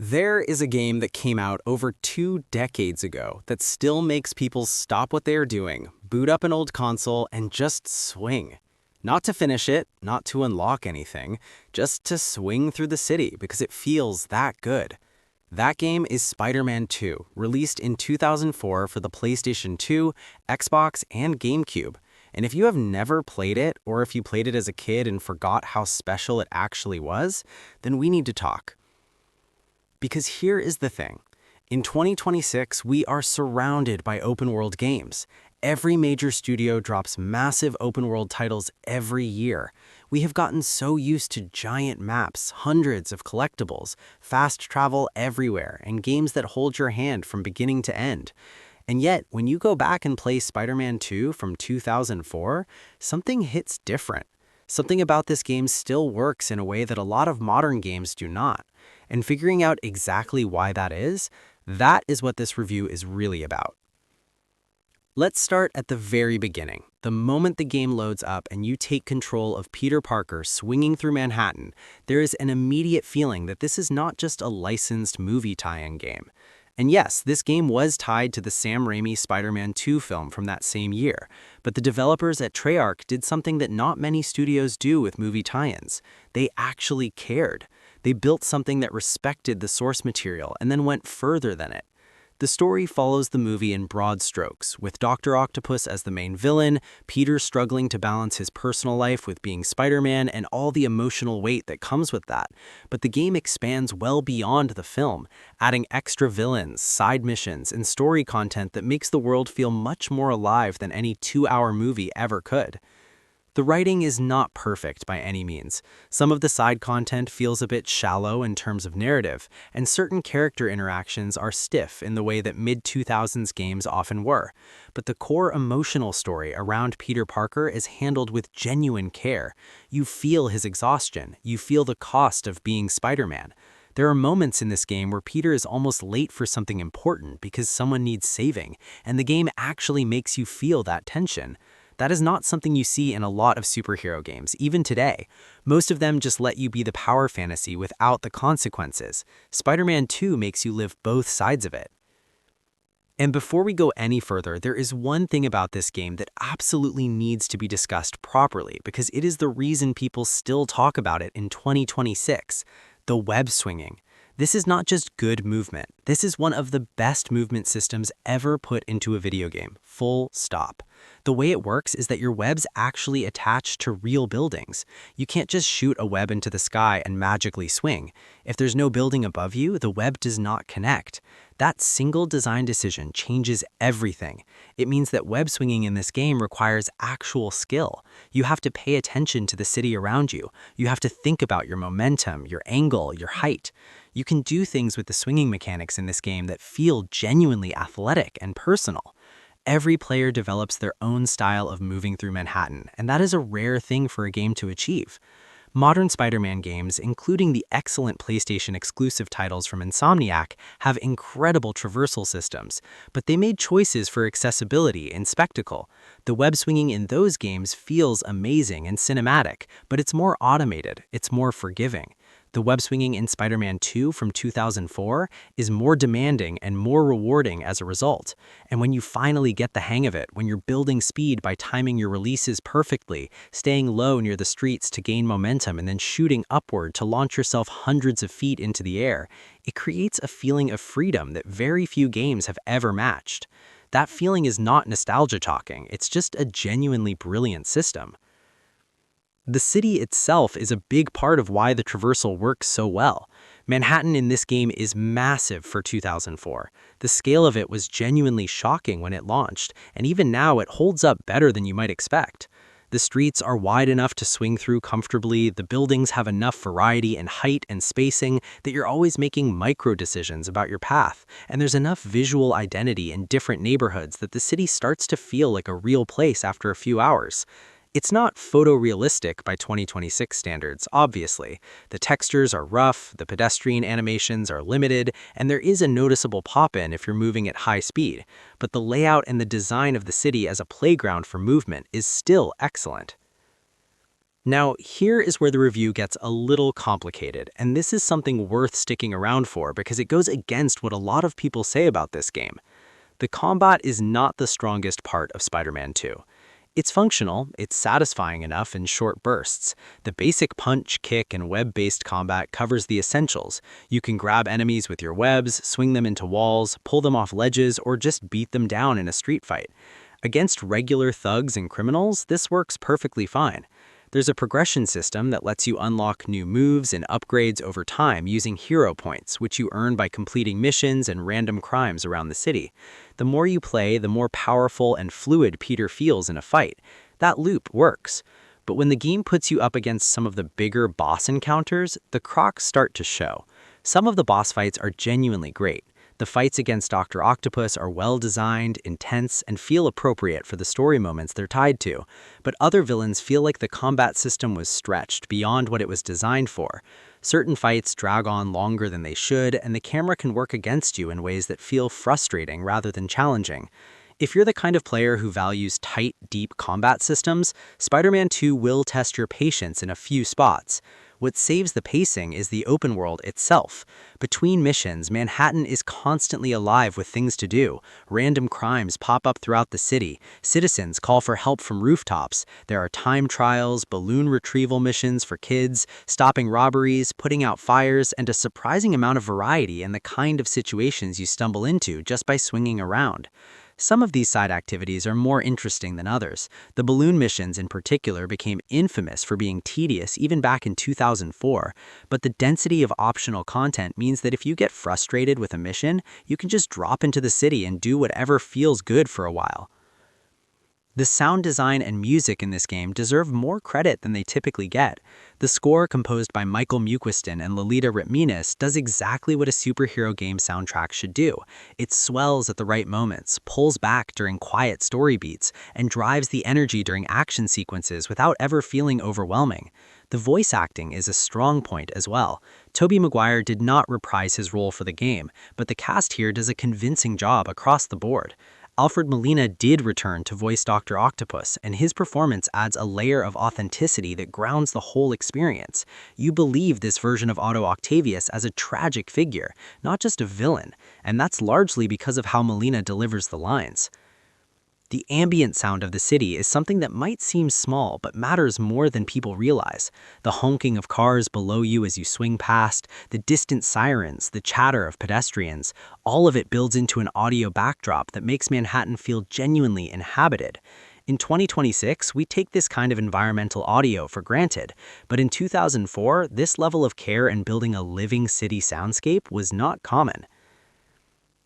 There is a game that came out over 2 decades ago that still makes people stop what they are doing, boot up an old console, and just swing. Not to finish it, not to unlock anything, just to swing through the city because it feels that good. That game is Spider-Man 2, released in 2004 for the PlayStation 2, Xbox, and GameCube. And if you have never played it, or if you played it as a kid and forgot how special it actually was, then we need to talk. Because here is the thing. In 2026, we are surrounded by open-world games. Every major studio drops massive open-world titles every year. We have gotten so used to giant maps, hundreds of collectibles, fast travel everywhere, and games that hold your hand from beginning to end. And yet, when you go back and play Spider-Man 2 from 2004, something hits different. Something about this game still works in a way that a lot of modern games do not. And figuring out exactly why that is what this review is really about. Let's start at the very beginning. The moment the game loads up and you take control of Peter Parker swinging through Manhattan, there is an immediate feeling that this is not just a licensed movie tie-in game. And yes, this game was tied to the Sam Raimi Spider-Man 2 film from that same year, but the developers at Treyarch did something that not many studios do with movie tie-ins. They actually cared. They built something that respected the source material and then went further than it. The story follows the movie in broad strokes, with Dr. Octopus as the main villain, Peter struggling to balance his personal life with being Spider-Man, and all the emotional weight that comes with that. But the game expands well beyond the film, adding extra villains, side missions, and story content that makes the world feel much more alive than any 2-hour movie ever could. The writing is not perfect by any means. Some of the side content feels a bit shallow in terms of narrative, and certain character interactions are stiff in the way that mid-2000s games often were. But the core emotional story around Peter Parker is handled with genuine care. You feel his exhaustion. You feel the cost of being Spider-Man. There are moments in this game where Peter is almost late for something important because someone needs saving, and the game actually makes you feel that tension. That is not something you see in a lot of superhero games, even today. Most of them just let you be the power fantasy without the consequences. Spider-Man 2 makes you live both sides of it. And before we go any further, there is one thing about this game that absolutely needs to be discussed properly because it is the reason people still talk about it in 2026, the web swinging. This is not just good movement. This is one of the best movement systems ever put into a video game, full stop. The way it works is that your web's actually attached to real buildings. You can't just shoot a web into the sky and magically swing. If there's no building above you, the web does not connect. That single design decision changes everything. It means that web swinging in this game requires actual skill. You have to pay attention to the city around you. You have to think about your momentum, your angle, your height. You can do things with the swinging mechanics in this game that feel genuinely athletic and personal. Every player develops their own style of moving through Manhattan, and that is a rare thing for a game to achieve. Modern Spider-Man games, including the excellent PlayStation exclusive titles from Insomniac, have incredible traversal systems, but they made choices for accessibility and spectacle. The web swinging in those games feels amazing and cinematic, but it's more automated, it's more forgiving. The web swinging in Spider-Man 2 from 2004 is more demanding and more rewarding as a result. And when you finally get the hang of it, when you're building speed by timing your releases perfectly, staying low near the streets to gain momentum, and then shooting upward to launch yourself hundreds of feet into the air, it creates a feeling of freedom that very few games have ever matched. That feeling is not nostalgia talking, it's just a genuinely brilliant system. The city itself is a big part of why the traversal works so well. Manhattan in this game is massive for 2004. The scale of it was genuinely shocking when it launched, and even now it holds up better than you might expect. The streets are wide enough to swing through comfortably, the buildings have enough variety in height and spacing that you're always making micro decisions about your path, and there's enough visual identity in different neighborhoods that the city starts to feel like a real place after a few hours. It's not photorealistic by 2026 standards, obviously. The textures are rough, the pedestrian animations are limited, and there is a noticeable pop-in if you're moving at high speed. But the layout and the design of the city as a playground for movement is still excellent. Now, here is where the review gets a little complicated, and this is something worth sticking around for because it goes against what a lot of people say about this game. The combat is not the strongest part of Spider-Man 2. It's functional, it's satisfying enough in short bursts. The basic punch, kick, and web-based combat covers the essentials. You can grab enemies with your webs, swing them into walls, pull them off ledges, or just beat them down in a street fight. Against regular thugs and criminals, this works perfectly fine. There's a progression system that lets you unlock new moves and upgrades over time using hero points, which you earn by completing missions and random crimes around the city. The more you play, the more powerful and fluid Peter feels in a fight. That loop works. But when the game puts you up against some of the bigger boss encounters, the cracks start to show. Some of the boss fights are genuinely great. The fights against Dr. Octopus are well-designed, intense, and feel appropriate for the story moments they're tied to. But other villains feel like the combat system was stretched beyond what it was designed for. Certain fights drag on longer than they should, and the camera can work against you in ways that feel frustrating rather than challenging. If you're the kind of player who values tight, deep combat systems, Spider-Man 2 will test your patience in a few spots. What saves the pacing is the open world itself. Between missions, Manhattan is constantly alive with things to do. Random crimes pop up throughout the city. Citizens call for help from rooftops. There are time trials, balloon retrieval missions for kids, stopping robberies, putting out fires, and a surprising amount of variety in the kind of situations you stumble into just by swinging around. Some of these side activities are more interesting than others. The balloon missions in particular became infamous for being tedious even back in 2004, but the density of optional content means that if you get frustrated with a mission, you can just drop into the city and do whatever feels good for a while. The sound design and music in this game deserve more credit than they typically get. The score, composed by Michael Muquiston and Lolita Ritminis, does exactly what a superhero game soundtrack should do. It swells at the right moments, pulls back during quiet story beats, and drives the energy during action sequences without ever feeling overwhelming. The voice acting is a strong point as well. Tobey Maguire did not reprise his role for the game, but the cast here does a convincing job across the board. Alfred Molina did return to voice Dr. Octopus, and his performance adds a layer of authenticity that grounds the whole experience. You believe this version of Otto Octavius as a tragic figure, not just a villain, and that's largely because of how Molina delivers the lines. The ambient sound of the city is something that might seem small but matters more than people realize. The honking of cars below you as you swing past, the distant sirens, the chatter of pedestrians, all of it builds into an audio backdrop that makes Manhattan feel genuinely inhabited. In 2026, we take this kind of environmental audio for granted, but in 2004, this level of care in building a living city soundscape was not common.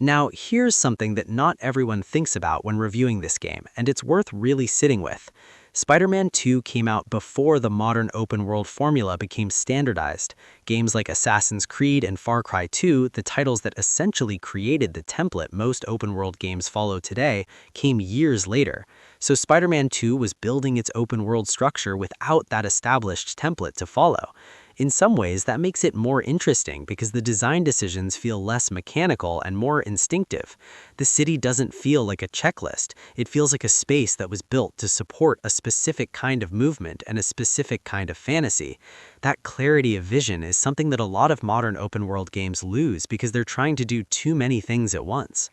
Now, here's something that not everyone thinks about when reviewing this game, and it's worth really sitting with. Spider-Man 2 came out before the modern open-world formula became standardized. Games like Assassin's Creed and Far Cry 2, the titles that essentially created the template most open-world games follow today, came years later. So Spider-Man 2 was building its open-world structure without that established template to follow. In some ways, that makes it more interesting because the design decisions feel less mechanical and more instinctive. The city doesn't feel like a checklist. It feels like a space that was built to support a specific kind of movement and a specific kind of fantasy. That clarity of vision is something that a lot of modern open-world games lose because they're trying to do too many things at once.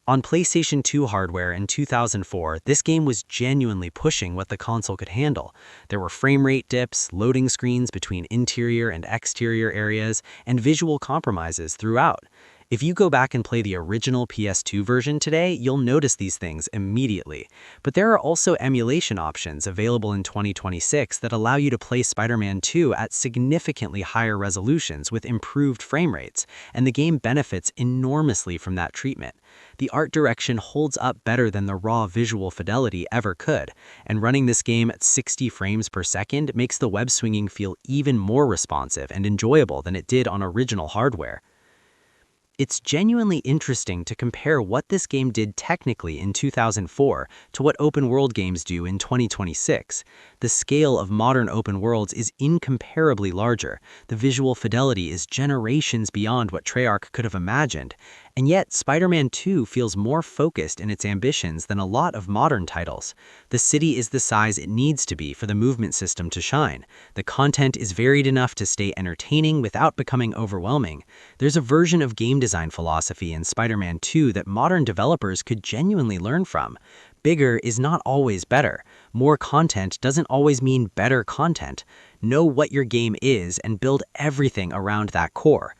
On PlayStation 2 hardware in 2004, this game was genuinely pushing what the console could handle. There were frame rate dips, loading screens between interior and exterior areas, and visual compromises throughout. If you go back and play the original PS2 version today, you'll notice these things immediately. But there are also emulation options available in 2026 that allow you to play Spider-Man 2 at significantly higher resolutions with improved frame rates, and the game benefits enormously from that treatment. The art direction holds up better than the raw visual fidelity ever could, and running this game at 60 frames per second makes the web swinging feel even more responsive and enjoyable than it did on original hardware. It's genuinely interesting to compare what this game did technically in 2004 to what open-world games do in 2026. The scale of modern open worlds is incomparably larger. The visual fidelity is generations beyond what Treyarch could have imagined. And yet, Spider-Man 2 feels more focused in its ambitions than a lot of modern titles. The city is the size it needs to be for the movement system to shine. The content is varied enough to stay entertaining without becoming overwhelming. There's a version of game design philosophy in Spider-Man 2 that modern developers could genuinely learn from. Bigger is not always better. More content doesn't always mean better content. Know what your game is and build everything around that core.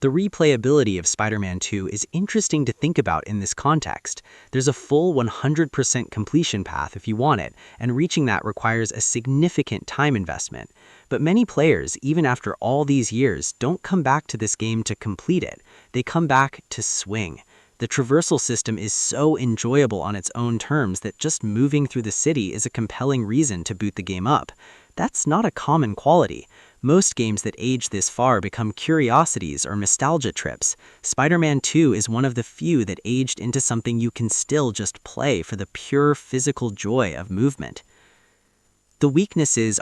The replayability of Spider-Man 2 is interesting to think about in this context. There's a full 100% completion path if you want it, and reaching that requires a significant time investment. But many players, even after all these years, don't come back to this game to complete it. They come back to swing. The traversal system is so enjoyable on its own terms that just moving through the city is a compelling reason to boot the game up. That's not a common quality. Most games that age this far become curiosities or nostalgia trips. Spider-Man 2 is one of the few that aged into something you can still just play for the pure physical joy of movement. The weaknesses